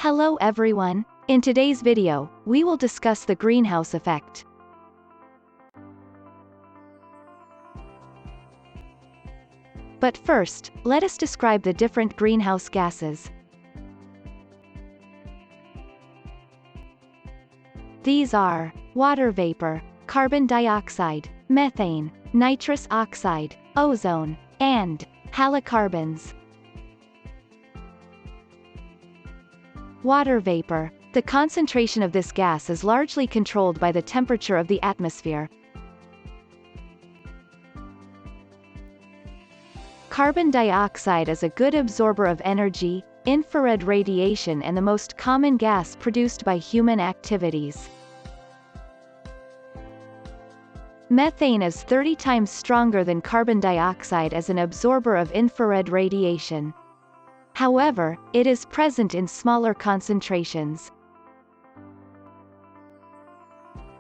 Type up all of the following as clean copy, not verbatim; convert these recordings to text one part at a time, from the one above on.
Hello everyone, in today's video, we will discuss the greenhouse effect. But first, let us describe the different greenhouse gases. These are water vapor, carbon dioxide, methane, nitrous oxide, ozone, and halocarbons. Water vapor. The concentration of this gas is largely controlled by the temperature of the atmosphere. Carbon dioxide is a good absorber of energy, infrared radiation, and the most common gas produced by human activities. Methane is 30 times stronger than carbon dioxide as an absorber of infrared radiation. However, it is present in smaller concentrations.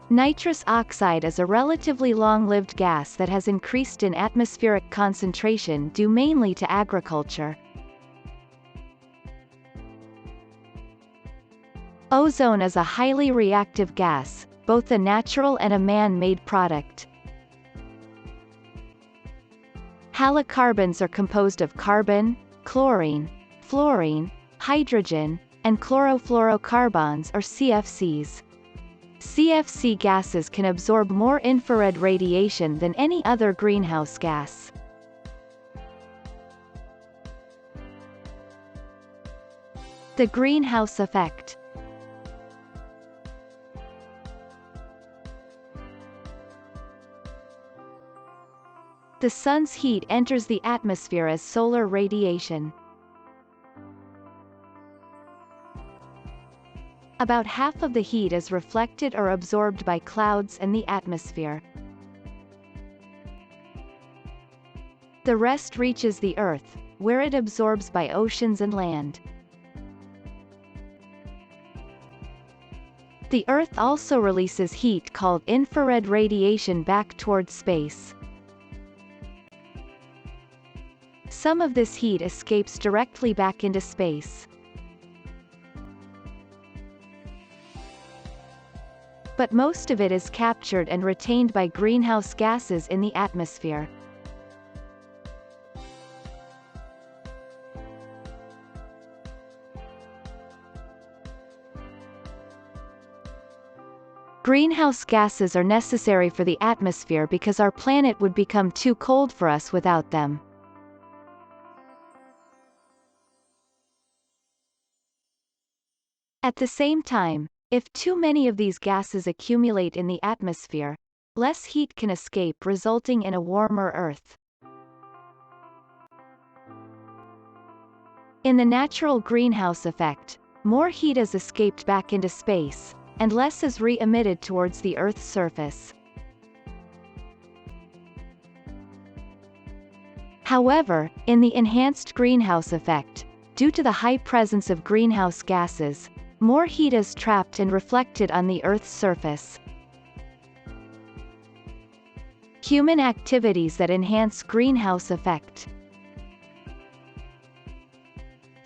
Nitrous oxide is a relatively long-lived gas that has increased in atmospheric concentration due mainly to agriculture. Ozone is a highly reactive gas, both a natural and a man-made product. Halocarbons are composed of carbon, chlorine, fluorine, hydrogen, and chlorofluorocarbons or CFCs. CFC gases can absorb more infrared radiation than any other greenhouse gas. The greenhouse effect. The sun's heat enters the atmosphere as solar radiation. About half of the heat is reflected or absorbed by clouds and the atmosphere. The rest reaches the Earth, where it absorbs by oceans and land. The Earth also releases heat called infrared radiation back towards space. Some of this heat escapes directly back into space. But most of it is captured and retained by greenhouse gases in the atmosphere. Greenhouse gases are necessary for the atmosphere because our planet would become too cold for us without them. At the same time, if too many of these gases accumulate in the atmosphere, less heat can escape, resulting in a warmer Earth. In the natural greenhouse effect, more heat is escaped back into space, and less is re-emitted towards the Earth's surface. However, in the enhanced greenhouse effect, due to the high presence of greenhouse gases, more heat is trapped and reflected on the Earth's surface. Human activities that enhance greenhouse effect.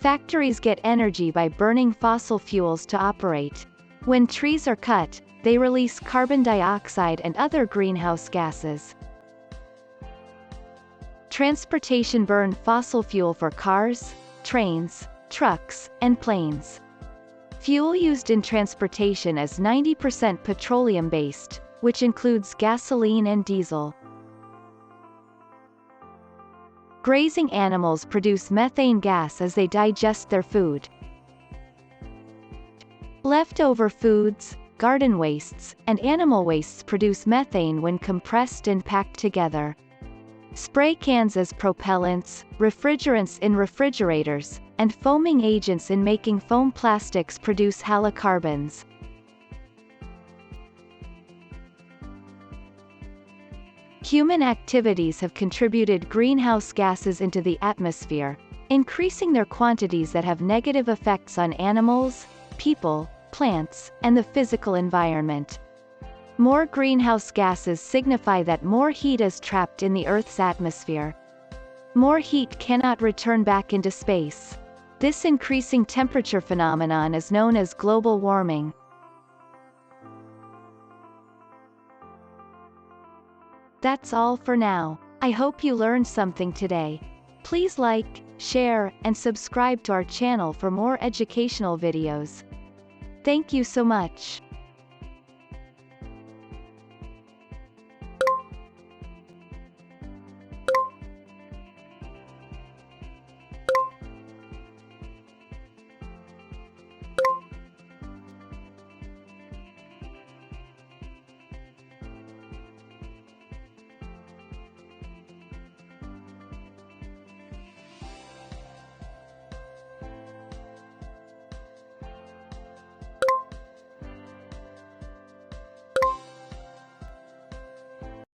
Factories get energy by burning fossil fuels to operate. When trees are cut, they release carbon dioxide and other greenhouse gases. Transportation burn fossil fuel for cars, trains, trucks, and planes. Fuel used in transportation is 90% petroleum-based, which includes gasoline and diesel. Grazing animals produce methane gas as they digest their food. Leftover foods, garden wastes, and animal wastes produce methane when compressed and packed together. Spray cans as propellants, refrigerants in refrigerators, and foaming agents in making foam plastics produce halocarbons. Human activities have contributed greenhouse gases into the atmosphere, increasing their quantities that have negative effects on animals, people, plants, and the physical environment. More greenhouse gases signify that more heat is trapped in the Earth's atmosphere. More heat cannot return back into space. This increasing temperature phenomenon is known as global warming. That's all for now. I hope you learned something today. Please like, share, and subscribe to our channel for more educational videos. Thank you so much.